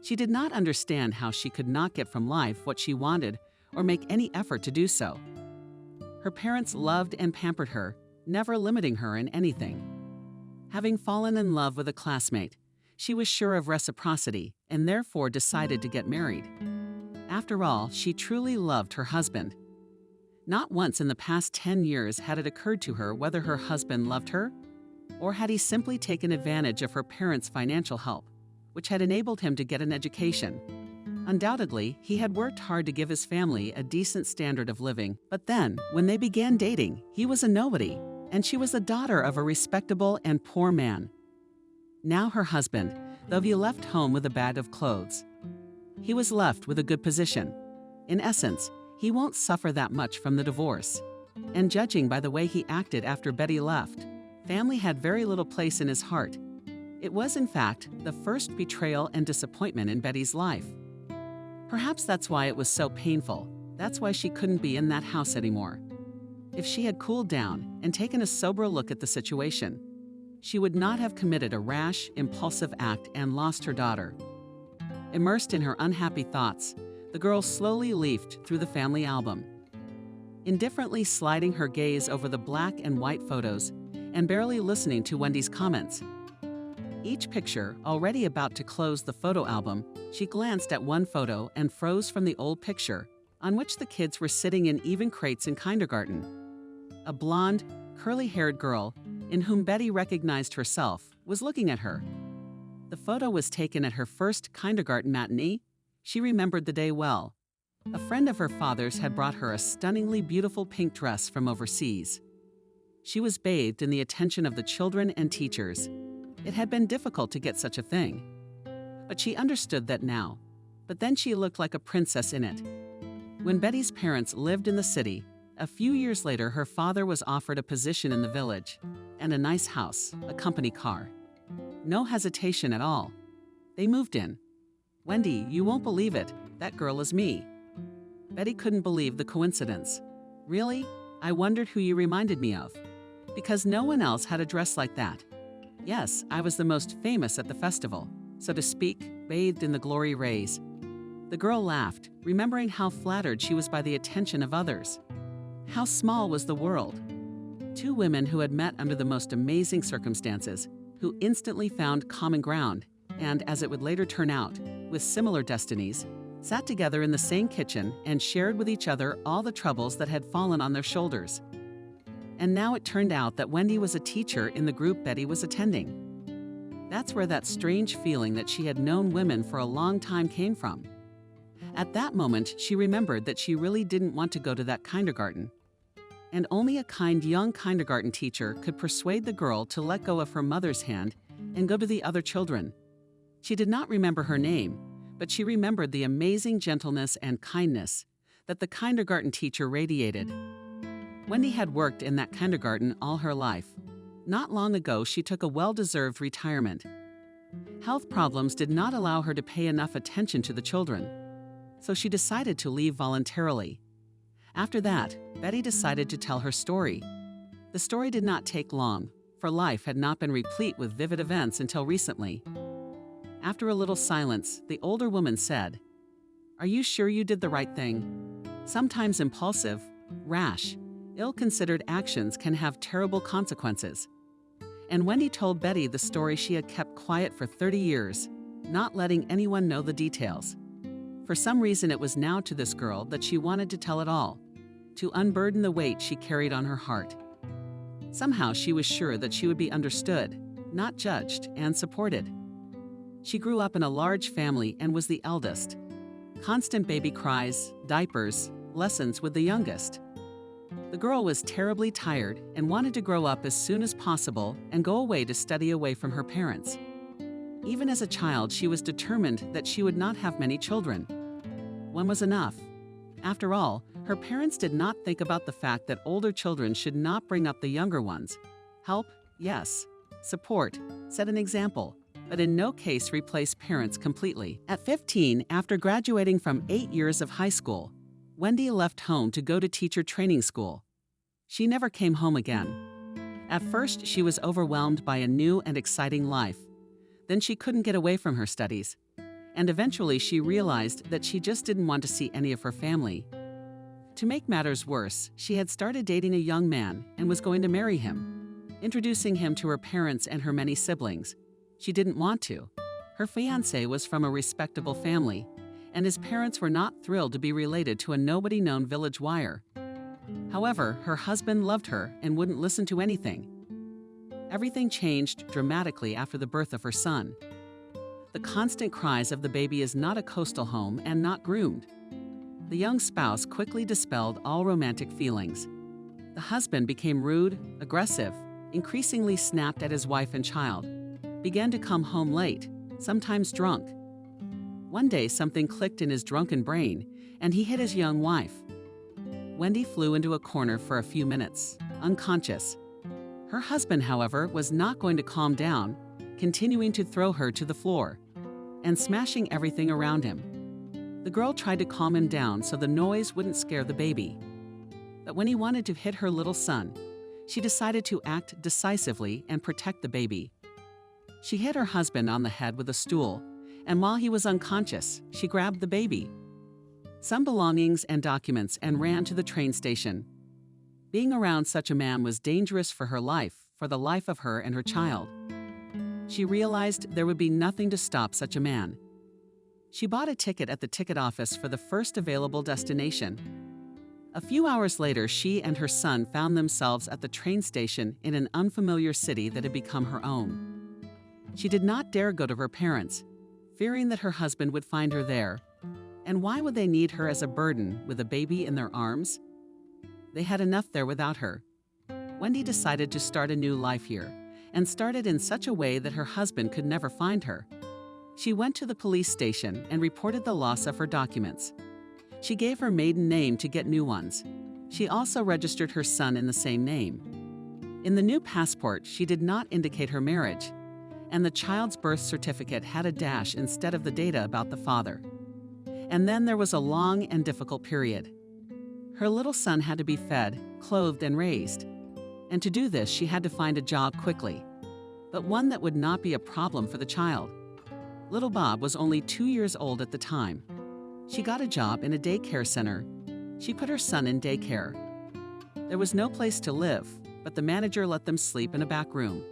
She did not understand how she could not get from life what she wanted or make any effort to do so. Her parents loved and pampered her, never limiting her in anything. Having fallen in love with a classmate, she was sure of reciprocity and therefore decided to get married. After all, she truly loved her husband. Not once in the past 10 years had it occurred to her whether her husband loved her, or had he simply taken advantage of her parents' financial help, which had enabled him to get an education. Undoubtedly, he had worked hard to give his family a decent standard of living, but then, when they began dating, he was a nobody, and she was the daughter of a respectable and poor man. Now her husband, though he left home with a bag of clothes, he was left with a good position. In essence, he won't suffer that much from the divorce. And judging by the way he acted after Betty left, family had very little place in his heart. It was, in fact, the first betrayal and disappointment in Betty's life. Perhaps that's why it was so painful. That's why she couldn't be in that house anymore. If she had cooled down and taken a sober look at the situation, she would not have committed a rash, impulsive act and lost her daughter. Immersed in her unhappy thoughts, the girl slowly leafed through the family album, indifferently sliding her gaze over the black and white photos and barely listening to Wendy's comments. Each picture, already about to close the photo album, she glanced at one photo and froze from the old picture, on which the kids were sitting in even crates in kindergarten. A blonde, curly-haired girl, in whom Betty recognized herself, was looking at her. The photo was taken at her first kindergarten matinee. She remembered the day well. A friend of her father's had brought her a stunningly beautiful pink dress from overseas. She was bathed in the attention of the children and teachers. It had been difficult to get such a thing. But she understood that now. But then she looked like a princess in it. When Betty's parents lived in the city, a few years later her father was offered a position in the village, and a nice house, a company car. No hesitation at all. They moved in. Wendy, you won't believe it. That girl is me. Betty couldn't believe the coincidence. Really? I wondered who you reminded me of. Because no one else had a dress like that. Yes, I was the most famous at the festival, so to speak, bathed in the glory rays. The girl laughed, remembering how flattered she was by the attention of others. How small was the world. Two women who had met under the most amazing circumstances, who instantly found common ground, and, as it would later turn out, with similar destinies, sat together in the same kitchen and shared with each other all the troubles that had fallen on their shoulders. And now it turned out that Wendy was a teacher in the group Betty was attending. That's where that strange feeling that she had known women for a long time came from. At that moment, she remembered that she really didn't want to go to that kindergarten. And only a kind young kindergarten teacher could persuade the girl to let go of her mother's hand and go to the other children. She did not remember her name, but she remembered the amazing gentleness and kindness that the kindergarten teacher radiated. Wendy had worked in that kindergarten all her life. Not long ago, she took a well-deserved retirement. Health problems did not allow her to pay enough attention to the children, so she decided to leave voluntarily. After that, Betty decided to tell her story. The story did not take long, for life had not been replete with vivid events until recently. After a little silence, the older woman said, "Are you sure you did the right thing? Sometimes impulsive, rash, ill-considered actions can have terrible consequences." And Wendy told Betty the story she had kept quiet for 30 years, not letting anyone know the details. For some reason, it was now to this girl that she wanted to tell it all, to unburden the weight she carried on her heart. Somehow she was sure that she would be understood, not judged, and supported. She grew up in a large family and was the eldest. Constant baby cries, diapers, lessons with the youngest. The girl was terribly tired and wanted to grow up as soon as possible and go away to study away from her parents. Even as a child, she was determined that she would not have many children. One was enough. After all, her parents did not think about the fact that older children should not bring up the younger ones. Help, yes. Support, set an example, but in no case replace parents completely. At 15, after graduating from 8 years of high school, Wendy left home to go to teacher training school. She never came home again. At first, she was overwhelmed by a new and exciting life. Then she couldn't get away from her studies. And eventually she realized that she just didn't want to see any of her family. To make matters worse, she had started dating a young man and was going to marry him, introducing him to her parents and her many siblings. She didn't want to. Her fiancé was from a respectable family, and his parents were not thrilled to be related to a nobody-known village wire. However, her husband loved her and wouldn't listen to anything. Everything changed dramatically after the birth of her son. The constant cries of the baby is not a coastal home and not groomed. The young spouse quickly dispelled all romantic feelings. The husband became rude, aggressive, increasingly snapped at his wife and child, began to come home late, sometimes drunk. One day, something clicked in his drunken brain, and he hit his young wife. Wendy flew into a corner for a few minutes, unconscious. Her husband, however, was not going to calm down, continuing to throw her to the floor and smashing everything around him. The girl tried to calm him down so the noise wouldn't scare the baby. But when he wanted to hit her little son, she decided to act decisively and protect the baby. She hit her husband on the head with a stool, and while he was unconscious, she grabbed the baby, some belongings and documents, and ran to the train station. Being around such a man was dangerous for her life, for the life of her and her child. She realized there would be nothing to stop such a man. She bought a ticket at the ticket office for the first available destination. A few hours later, she and her son found themselves at the train station in an unfamiliar city that had become her own. She did not dare go to her parents, fearing that her husband would find her there. And why would they need her as a burden with a baby in their arms? They had enough there without her. Wendy decided to start a new life here, and started in such a way that her husband could never find her. She went to the police station and reported the loss of her documents. She gave her maiden name to get new ones. She also registered her son in the same name. In the new passport, she did not indicate her marriage, and the child's birth certificate had a dash instead of the data about the father. And then there was a long and difficult period. Her little son had to be fed, clothed, and raised. And to do this, she had to find a job quickly, but one that would not be a problem for the child. Little Bob was only 2 years old at the time. She got a job in a daycare center. She put her son in daycare. There was no place to live, but the manager let them sleep in a back room.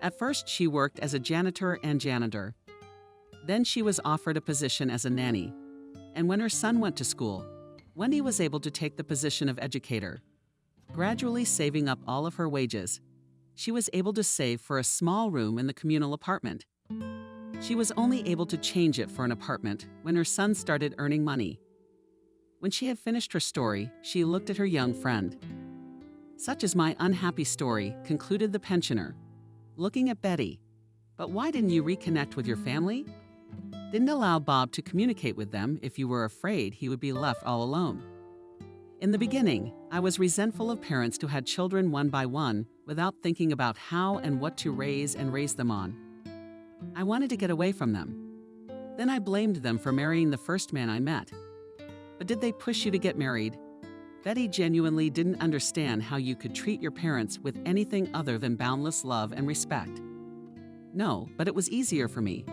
At first, she worked as a janitor and janitor. Then she was offered a position as a nanny. And when her son went to school, Wendy was able to take the position of educator. Gradually saving up all of her wages, she was able to save for a small room in the communal apartment. She was only able to change it for an apartment when her son started earning money. When she had finished her story, she looked at her young friend. "Such is my unhappy story," concluded the pensioner, looking at Betty. "But why didn't you reconnect with your family?" didn't allow Bob to communicate with them if you were afraid he would be left all alone. In the beginning, I was resentful of parents who had children one by one without thinking about how and what to raise them on. I wanted to get away from them. Then I blamed them for marrying the first man I met. But did they push you to get married? Betty genuinely didn't understand how you could treat your parents with anything other than boundless love and respect. No, but it was easier for me.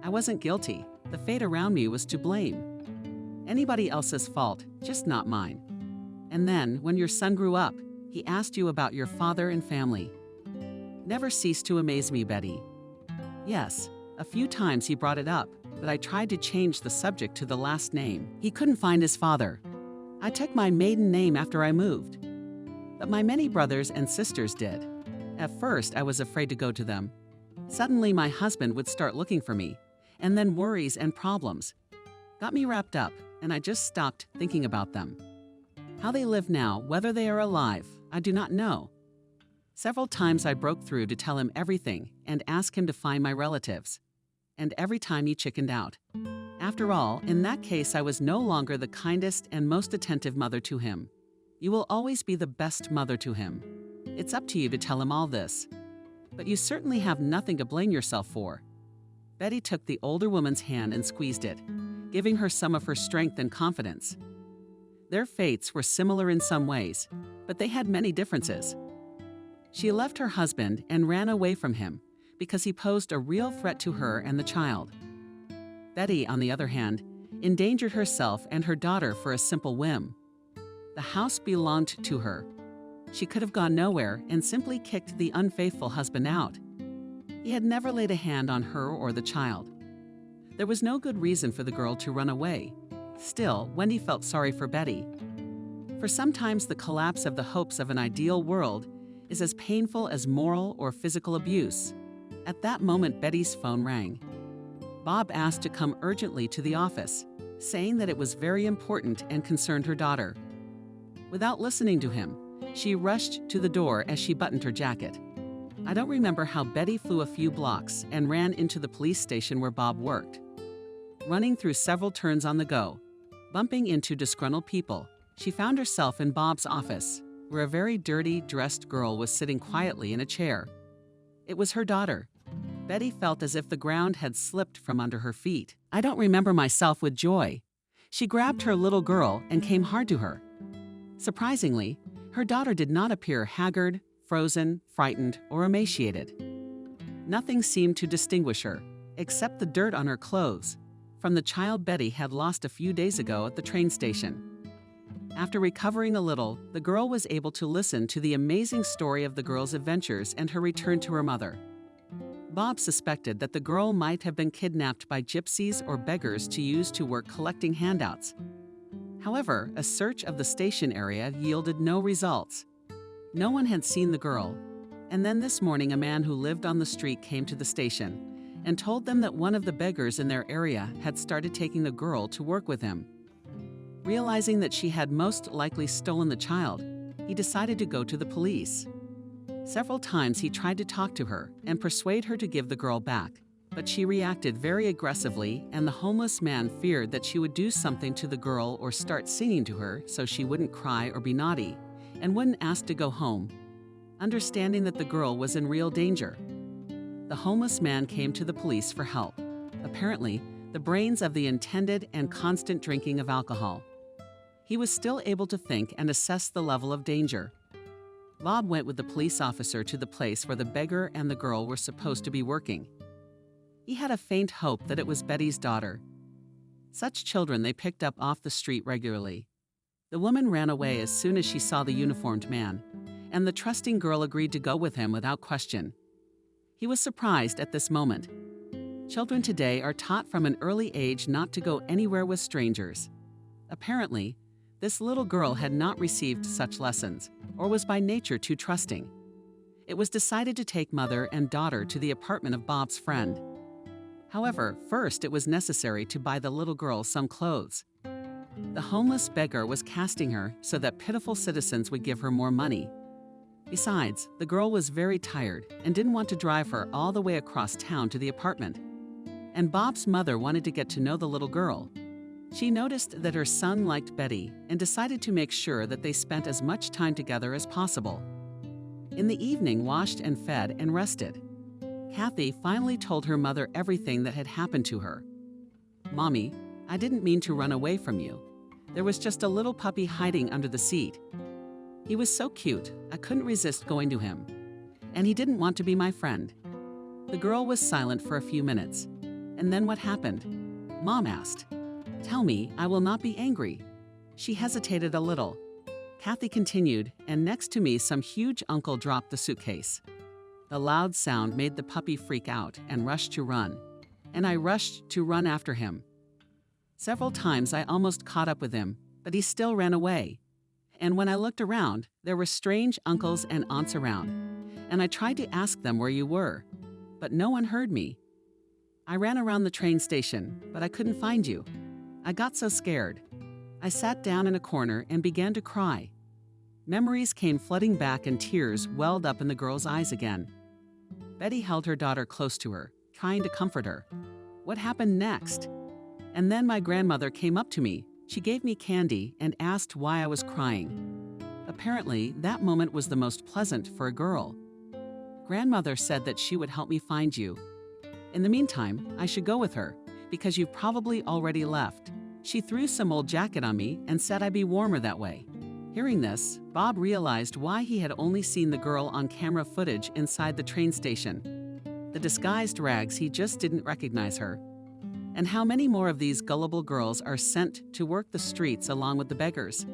I wasn't guilty. The fate around me was to blame. Anybody else's fault, just not mine. And then, when your son grew up, he asked you about your father and family. Never ceased to amaze me, Betty. Yes, a few times he brought it up, but I tried to change the subject to the last name. He couldn't find his father. I took my maiden name after I moved. But my many brothers and sisters did. At first, I was afraid to go to them. Suddenly, my husband would start looking for me, and then worries and problems got me wrapped up, and I just stopped thinking about them. How they live now, whether they are alive, I do not know. Several times I broke through to tell him everything and ask him to find my relatives. And every time he chickened out. After all, in that case, I was no longer the kindest and most attentive mother to him. You will always be the best mother to him. It's up to you to tell him all this. But you certainly have nothing to blame yourself for. Betty took the older woman's hand and squeezed it, giving her some of her strength and confidence. Their fates were similar in some ways, but they had many differences. She left her husband and ran away from him because he posed a real threat to her and the child. Betty, on the other hand, endangered herself and her daughter for a simple whim. The house belonged to her. She could have gone nowhere and simply kicked the unfaithful husband out. He had never laid a hand on her or the child. There was no good reason for the girl to run away. Still, Wendy felt sorry for Betty. For sometimes the collapse of the hopes of an ideal world is as painful as moral or physical abuse. At that moment, Betty's phone rang. Bob asked to come urgently to the office, saying that it was very important and concerned her daughter. Without listening to him, she rushed to the door as she buttoned her jacket. I don't remember how Betty flew a few blocks and ran into the police station where Bob worked. Running through several turns on the go, bumping into disgruntled people, she found herself in Bob's office, where a very dirty, dressed girl was sitting quietly in a chair. It was her daughter. Betty felt as if the ground had slipped from under her feet. I don't remember myself with joy. She grabbed her little girl and came hard to her. Surprisingly, her daughter did not appear haggard, frozen, frightened, or emaciated. Nothing seemed to distinguish her, except the dirt on her clothes, from the child Betty had lost a few days ago at the train station. After recovering a little, the girl was able to listen to the amazing story of the girl's adventures and her return to her mother. Bob suspected that the girl might have been kidnapped by gypsies or beggars to use to work collecting handouts. However, a search of the station area yielded no results. No one had seen the girl, and then this morning a man who lived on the street came to the station and told them that one of the beggars in their area had started taking the girl to work with him. Realizing that she had most likely stolen the child, he decided to go to the police. Several times he tried to talk to her and persuade her to give the girl back, but she reacted very aggressively, and the homeless man feared that she would do something to the girl or start singing to her so she wouldn't cry or be naughty, and wouldn't ask to go home. Understanding that the girl was in real danger, the homeless man came to the police for help. Apparently, the brains of the intended and constant drinking of alcohol. He was still able to think and assess the level of danger. Bob went with the police officer to the place where the beggar and the girl were supposed to be working. He had a faint hope that it was Betty's daughter. Such children they picked up off the street regularly. The woman ran away as soon as she saw the uniformed man, and the trusting girl agreed to go with him without question. He was surprised at this moment. Children today are taught from an early age not to go anywhere with strangers. Apparently, this little girl had not received such lessons, or was by nature too trusting. It was decided to take mother and daughter to the apartment of Bob's friend. However, first it was necessary to buy the little girl some clothes. The homeless beggar was casting her so that pitiful citizens would give her more money. Besides, the girl was very tired and didn't want to drive her all the way across town to the apartment. and Bob's mother wanted to get to know the little girl. She noticed that her son liked Betty and decided to make sure that they spent as much time together as possible. In the evening, washed and fed and rested. Kathy finally told her mother everything that had happened to her. "Mommy, I didn't mean to run away from you. There was just a little puppy hiding under the seat. He was so cute, I couldn't resist going to him. And he didn't want to be my friend." The girl was silent for a few minutes. "And then what happened?" Mom asked. "Tell me, I will not be angry." She hesitated a little. Kathy continued, and next to me some huge uncle dropped the suitcase. The loud sound made the puppy freak out and rush to run, and I rushed to run after him. Several times I almost caught up with him, but he still ran away. And when I looked around, there were strange uncles and aunts around, and I tried to ask them where you were, but no one heard me. I ran around the train station, but I couldn't find you. I got so scared. I sat down in a corner and began to cry. Memories came flooding back and tears welled up in the girl's eyes again. Betty held her daughter close to her, trying to comfort her. What happened next? And then my grandmother came up to me. She gave me candy and asked why I was crying. Apparently, that moment was the most pleasant for a girl. Grandmother said that she would help me find you. In the meantime, I should go with her, because you've probably already left. She threw some old jacket on me and said I'd be warmer that way. Hearing this, Bob realized why he had only seen the girl on camera footage inside the train station. The disguised rags, he just didn't recognize her. And how many more of these gullible girls are sent to work the streets along with the beggars?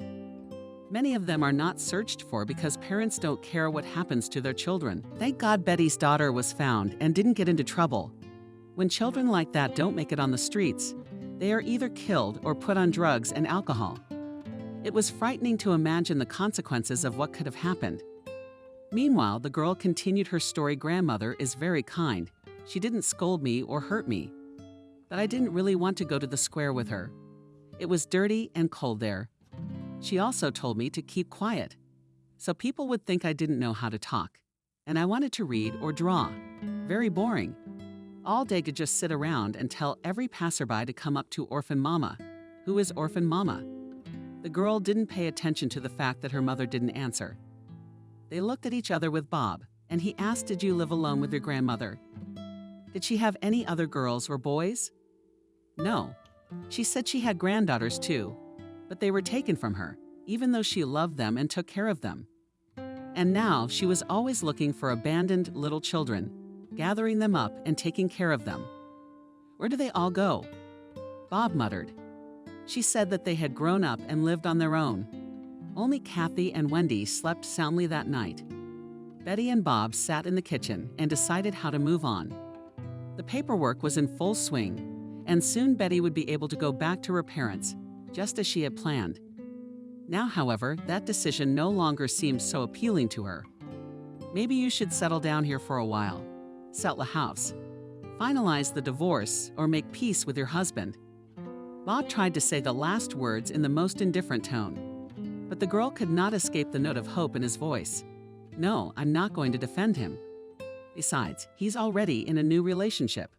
Many of them are not searched for because parents don't care what happens to their children. Thank God Betty's daughter was found and didn't get into trouble. When children like that don't make it on the streets, they are either killed or put on drugs and alcohol. It was frightening to imagine the consequences of what could have happened. Meanwhile, the girl continued her story. Grandmother is very kind. She didn't scold me or hurt me. But I didn't really want to go to the square with her. It was dirty and cold there. She also told me to keep quiet, so people would think I didn't know how to talk. And I wanted to read or draw. Very boring. All day could just sit around and tell every passerby to come up to Orphan Mama. Who is Orphan Mama? The girl didn't pay attention to the fact that her mother didn't answer. They looked at each other with Bob, and he asked, "Did you live alone with your grandmother? Did she have any other girls or boys?" "No. She said she had granddaughters too, but they were taken from her, even though she loved them and took care of them. And now she was always looking for abandoned little children, gathering them up and taking care of them." "Where do they all go?" Bob muttered. She said that they had grown up and lived on their own. Only Kathy and Wendy slept soundly that night. Betty and Bob sat in the kitchen and decided how to move on. The paperwork was in full swing, and soon Betty would be able to go back to her parents, just as she had planned. Now, however, that decision no longer seemed so appealing to her. "Maybe you should settle down here for a while, sell a house, finalize the divorce, or make peace with your husband." Bob tried to say the last words in the most indifferent tone, but the girl could not escape the note of hope in his voice. "No, I'm not going to defend him. Besides, he's already in a new relationship.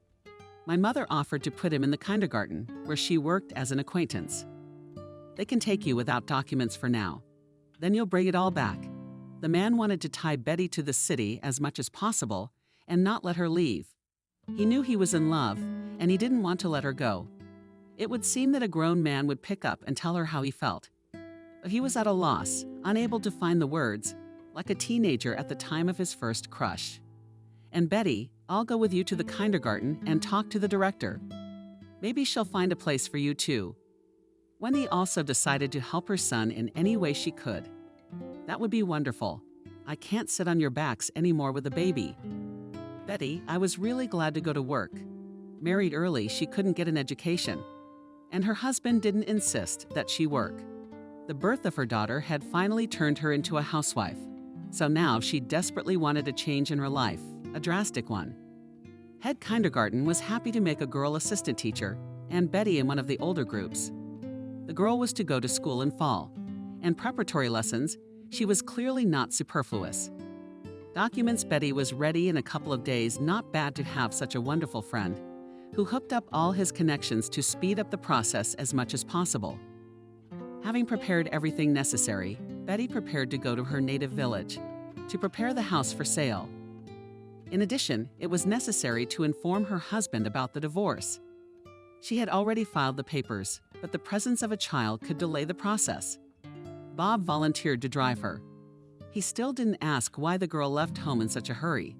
My mother offered to put him in the kindergarten, where she worked as an acquaintance. They can take you without documents for now. Then you'll bring it all back." The man wanted to tie Betty to the city as much as possible and not let her leave. He knew he was in love, and he didn't want to let her go. It would seem that a grown man would pick up and tell her how he felt. But he was at a loss, unable to find the words, like a teenager at the time of his first crush. "And Betty, I'll go with you to the kindergarten and talk to the director. Maybe she'll find a place for you too." Wendy also decided to help her son in any way she could. "That would be wonderful. I can't sit on your backs anymore with a baby." "Betty, I was really glad to go to work. Married early, she couldn't get an education. And her husband didn't insist that she work. The birth of her daughter had finally turned her into a housewife. So now she desperately wanted a change in her life, a drastic one. Head kindergarten was happy to make a girl assistant teacher, and Betty in one of the older groups. The girl was to go to school in fall, and preparatory lessons, she was clearly not superfluous. Documents, Betty was ready in a couple of days. Not bad to have such a wonderful friend, who hooked up all his connections to speed up the process as much as possible. Having prepared everything necessary, Betty prepared to go to her native village to prepare the house for sale. In addition, it was necessary to inform her husband about the divorce. She had already filed the papers, but the presence of a child could delay the process. Bob volunteered to drive her. He still didn't ask why the girl left home in such a hurry.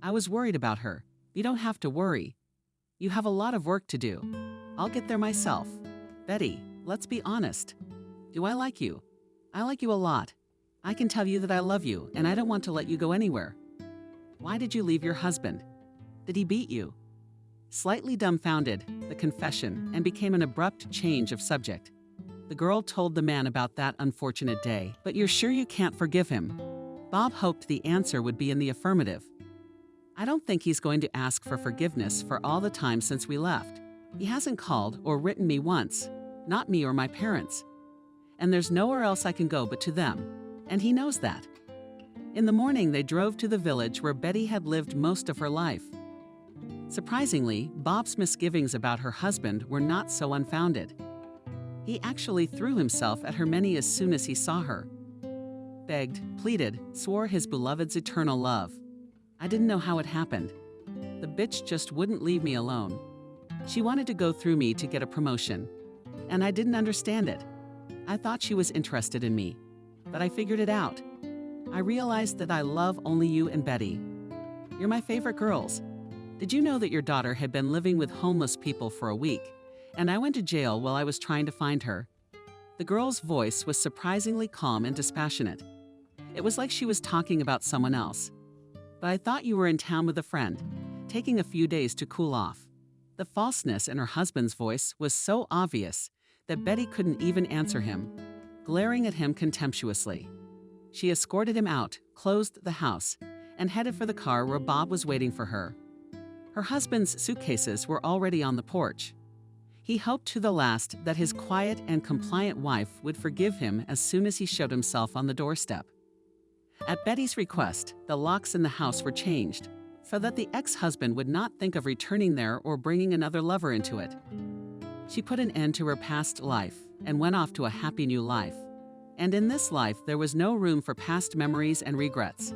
"I was worried about her." "You don't have to worry. You have a lot of work to do. I'll get there myself." "Betty, let's be honest. Do I like you?" "I like you a lot. I can tell you that I love you, and I don't want to let you go anywhere." "Why did you leave your husband? Did he beat you?" Slightly dumbfounded, the confession, and became an abrupt change of subject. The girl told the man about that unfortunate day. "But you're sure you can't forgive him?" Bob hoped the answer would be in the affirmative. "I don't think he's going to ask for forgiveness for all the time since we left. He hasn't called or written me once, not me or my parents. And there's nowhere else I can go but to them, and he knows that." In the morning, they drove to the village where Betty had lived most of her life. Surprisingly, Bob's misgivings about her husband were not so unfounded. He actually threw himself at her many as soon as he saw her. Begged, pleaded, swore his beloved's eternal love. "I didn't know how it happened. The bitch just wouldn't leave me alone. She wanted to go through me to get a promotion, and I didn't understand it. I thought she was interested in me, but I figured it out. I realized that I love only you and Betty. You're my favorite girls. Did you know that your daughter had been living with homeless people for a week, and I went to jail while I was trying to find her?" The girl's voice was surprisingly calm and dispassionate. It was like she was talking about someone else. "But I thought you were in town with a friend, taking a few days to cool off." The falseness in her husband's voice was so obvious that Betty couldn't even answer him, glaring at him contemptuously. She escorted him out, closed the house, and headed for the car where Bob was waiting for her. Her husband's suitcases were already on the porch. He hoped to the last that his quiet and compliant wife would forgive him as soon as he showed himself on the doorstep. At Betty's request, the locks in the house were changed, so that the ex-husband would not think of returning there or bringing another lover into it. She put an end to her past life and went off to a happy new life. And in this life, there was no room for past memories and regrets.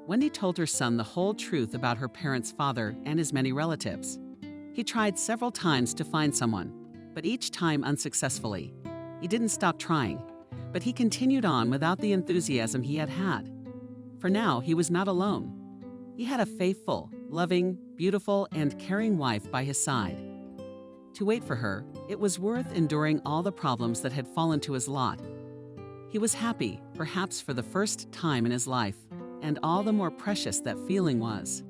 Wendy told her son the whole truth about her parents' father and his many relatives. He tried several times to find someone, but each time unsuccessfully. He didn't stop trying, but he continued on without the enthusiasm he had had. For now, he was not alone. He had a faithful, loving, beautiful, and caring wife by his side. To wait for her, it was worth enduring all the problems that had fallen to his lot. He was happy, perhaps for the first time in his life, and all the more precious that feeling was.